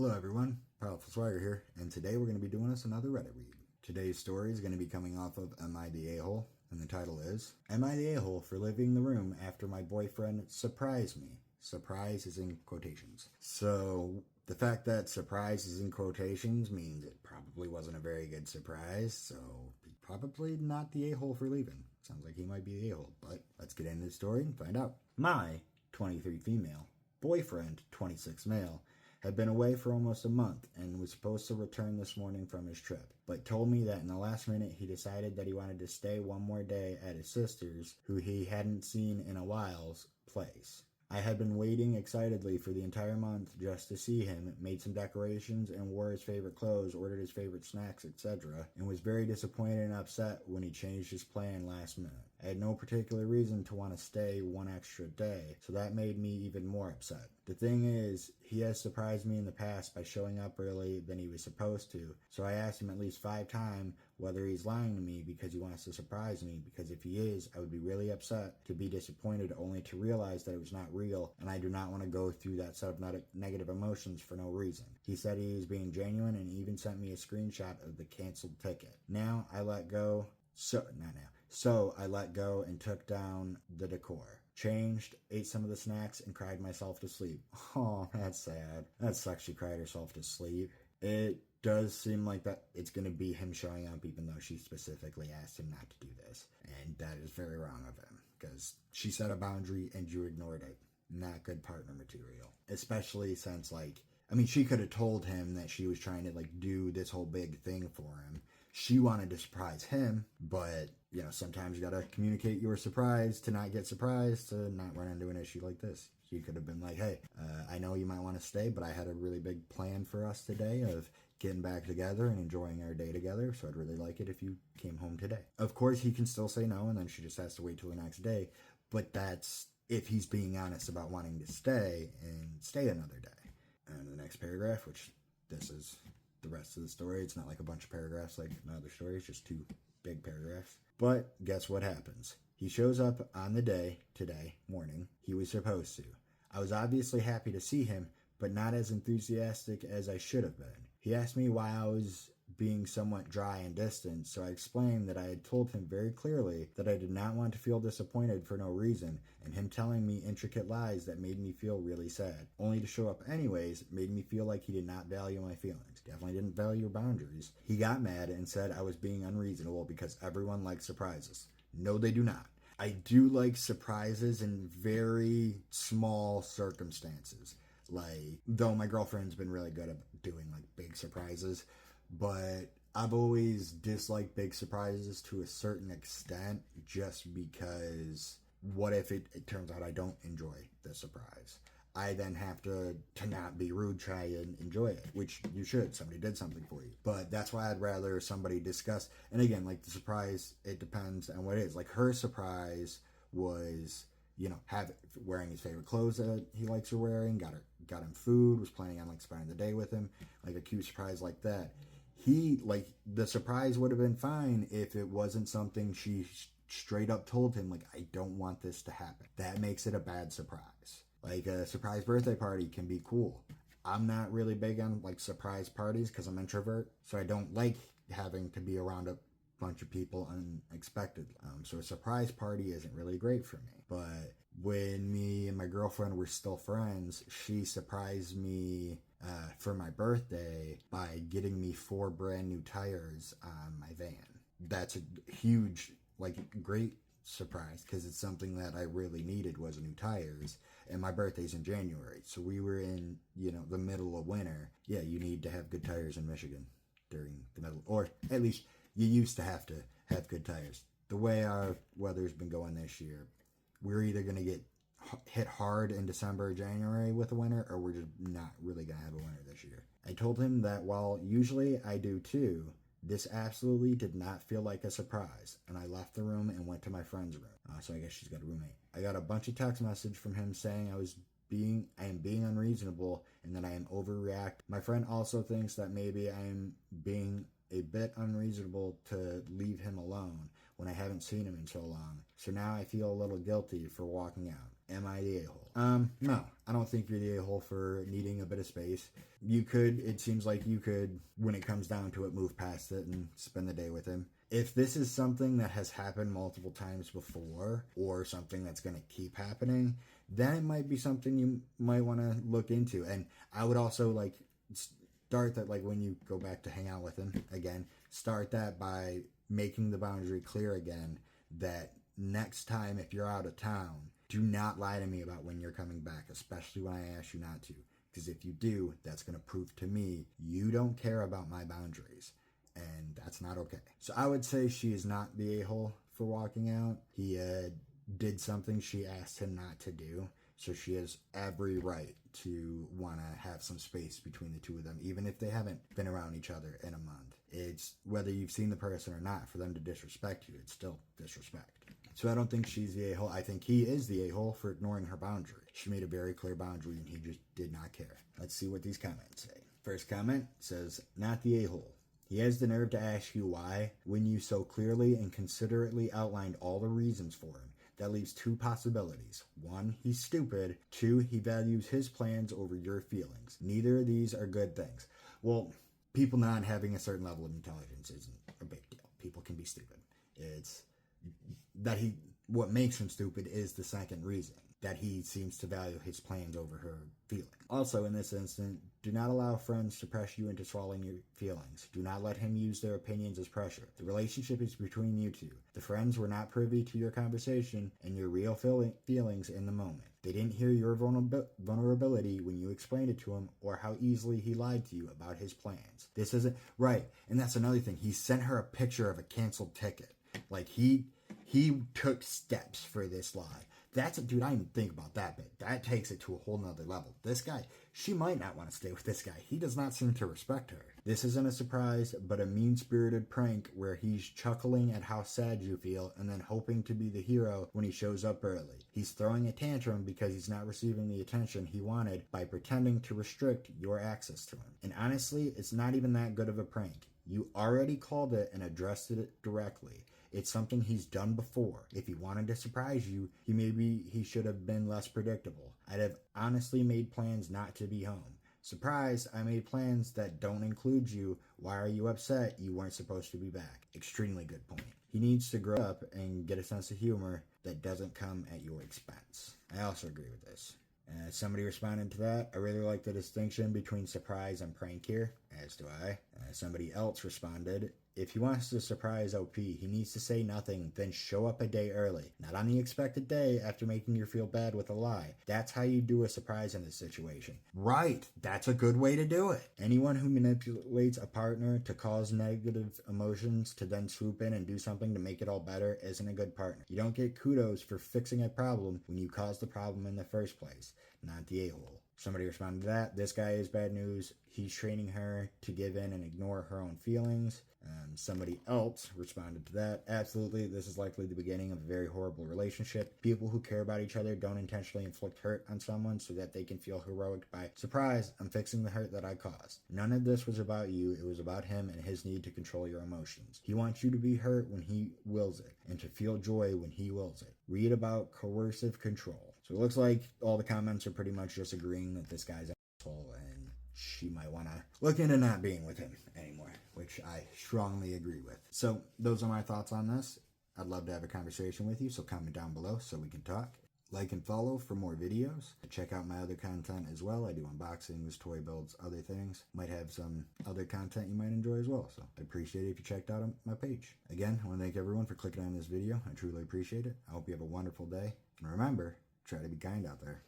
Hello everyone, Powerful Swagger here, and today we're going to be doing us another Reddit read. Today's story is going to be coming off of Am I the A-hole? And the title is, Am I the A-hole for leaving the room after my boyfriend surprised me? Surprise is in quotations. So, the fact that surprise is in quotations means it probably wasn't a very good surprise, so probably not the A-hole for leaving. Sounds like he might be the A-hole, but let's get into the story and find out. My 23 female, boyfriend 26 male, had been away for almost a month and was supposed to return this morning from his trip, but told me that in the last minute he decided that he wanted to stay one more day at his sister's, who he hadn't seen in a while's, place. I had been waiting excitedly for the entire month just to see him, made some decorations and wore his favorite clothes, ordered his favorite snacks, etc., and was very disappointed and upset when he changed his plan last minute. I had no particular reason to want to stay one extra day, so that made me even more upset. The thing is, he has surprised me in the past by showing up early than he was supposed to, so I asked him at least 5 times whether he's lying to me because he wants to surprise me, because if he is, I would be really upset to be disappointed only to realize that it was not real, and I do not want to go through that set of negative emotions for no reason. He said he was being genuine and even sent me a screenshot of the canceled ticket. So I let go and took down the decor. Changed, ate some of the snacks, and cried myself to sleep. Oh, that's sad. That sucks she cried herself to sleep. It does seem like that it's going to be him showing up even though she specifically asked him not to do this. And that is very wrong of him, because she set a boundary and you ignored it. Not good partner material. Especially since, she could have told him that she was trying to, do this whole big thing for him. She wanted to surprise him, but, sometimes you gotta communicate your surprise to not get surprised, to not run into an issue like this. She could have been like, hey, I know you might want to stay, but I had a really big plan for us today of getting back together and enjoying our day together, so I'd really like it if you came home today. Of course, he can still say no, and then she just has to wait till the next day, but that's if he's being honest about wanting to stay and stay another day. And the next paragraph, which this is the rest of the story. It's not like a bunch of paragraphs like my other stories, just 2 big paragraphs. But guess what happens? He shows up on the day, today, morning, he was supposed to. I was obviously happy to see him, but not as enthusiastic as I should have been. He asked me why I was being somewhat dry and distant, so I explained that I had told him very clearly that I did not want to feel disappointed for no reason, and him telling me intricate lies that made me feel really sad, only to show up anyways, made me feel like he did not value my feelings. Definitely didn't value boundaries. He got mad and said I was being unreasonable because everyone likes surprises. No, they do not. I do like surprises in very small circumstances. Though my girlfriend's been really good at doing big surprises, but I've always disliked big surprises to a certain extent, just because what if it turns out I don't enjoy the surprise? I then have to not be rude, try and enjoy it, which you should. Somebody did something for you. But that's why I'd rather somebody discuss. And again, the surprise, it depends on what it is. Her surprise was, wearing his favorite clothes that he likes her wearing, got him food, was planning on spending the day with him, a cute surprise like that. The surprise would have been fine if it wasn't something she straight up told him, I don't want this to happen. That makes it a bad surprise. A surprise birthday party can be cool. I'm not really big on surprise parties because I'm an introvert, so I don't like having to be around a bunch of people unexpectedly. So a surprise party isn't really great for me. But when me and my girlfriend were still friends, she surprised me for my birthday by getting me 4 brand new tires on my van. That's a huge, great surprise because it's something that I really needed was new tires, and my birthday's in January, so we were in the middle of winter. Yeah, you need to have good tires in Michigan during the middle, or at least you used to have good tires. The way our weather's been going this year, we're either going to get hit hard in December or January with a winter, or we're just not really going to have a winter this year. I told him that while usually I do too, this absolutely did not feel like a surprise, and I left the room and went to my friend's room. So I guess she's got a roommate. I got a bunch of text message from him saying I am being unreasonable and that I am overreacting. My friend also thinks that maybe I am being a bit unreasonable to leave him alone when I haven't seen him in so long. So now I feel a little guilty for walking out. Am I the a-hole? No, I don't think you're the a-hole for needing a bit of space. You could, it seems like you could, when it comes down to it, move past it and spend the day with him. If this is something that has happened multiple times before, or something that's going to keep happening, then it might be something you might want to look into. And I would also like start that, like when you go back to hang out with him again, start that by making the boundary clear again that next time if you're out of town, do not lie to me about when you're coming back, especially when I ask you not to. Because if you do, that's going to prove to me you don't care about my boundaries. And that's not okay. So I would say she is not the a-hole for walking out. He did something she asked him not to do. So she has every right to want to have some space between the two of them, even if they haven't been around each other in a month. It's whether you've seen the person or not, for them to disrespect you, it's still disrespect. So I don't think she's the a-hole. I think he is the a-hole for ignoring her boundary. She made a very clear boundary and he just did not care. Let's see what these comments say. First comment says, not the a-hole. He has the nerve to ask you why when you so clearly and considerately outlined all the reasons for him. That leaves two possibilities. One, he's stupid. Two, he values his plans over your feelings. Neither of these are good things. Well, people not having a certain level of intelligence isn't a big deal. People can be stupid. It's that what makes him stupid is the second reason, that he seems to value his plans over her feelings. Also, in this instant, do not allow friends to pressure you into swallowing your feelings. Do not let him use their opinions as pressure. The relationship is between you two. The friends were not privy to your conversation and your real feelings in the moment. They didn't hear your vulnerability when you explained it to him, or how easily he lied to you about his plans. This isn't right. And that's another thing. He sent her a picture of a canceled ticket. Like he took steps for this lie. Dude, I didn't even think about that bit. That takes it to a whole nother level. This guy, she might not want to stay with this guy. He does not seem to respect her. This isn't a surprise, but a mean-spirited prank where he's chuckling at how sad you feel and then hoping to be the hero when he shows up early. He's throwing a tantrum because he's not receiving the attention he wanted by pretending to restrict your access to him. And honestly, it's not even that good of a prank. You already called it and addressed it directly. It's something he's done before. If he wanted to surprise you, he should have been less predictable. I'd have honestly made plans not to be home. Surprise, I made plans that don't include you. Why are you upset? You weren't supposed to be back. Extremely good point. He needs to grow up and get a sense of humor that doesn't come at your expense. I also agree with this. Somebody responded to that. I really like the distinction between surprise and prank here, as do I. Somebody else responded, if he wants to surprise OP, he needs to say nothing, then show up a day early. Not on the expected day after making you feel bad with a lie. That's how you do a surprise in this situation. Right, that's a good way to do it. Anyone who manipulates a partner to cause negative emotions to then swoop in and do something to make it all better isn't a good partner. You don't get kudos for fixing a problem when you caused the problem in the first place. Not the a-hole. Somebody responded to that. This guy is bad news. He's training her to give in and ignore her own feelings. Somebody else responded to that. Absolutely, this is likely the beginning of a very horrible relationship. People who care about each other don't intentionally inflict hurt on someone so that they can feel heroic by, surprise, I'm fixing the hurt that I caused. None of this was about you. It was about him and his need to control your emotions. He wants you to be hurt when he wills it and to feel joy when he wills it. Read about coercive control. So it looks like all the comments are pretty much just agreeing that this guy's an asshole and she might want to look into not being with him anymore, which I strongly agree with. So those are my thoughts on this. I'd love to have a conversation with you, so comment down below so we can talk. Like and follow for more videos. Check out my other content as well. I do unboxings, toy builds, other things. Might have some other content you might enjoy as well, so I'd appreciate it if you checked out my page. Again, I want to thank everyone for clicking on this video. I truly appreciate it. I hope you have a wonderful day. And remember, try to be kind out there.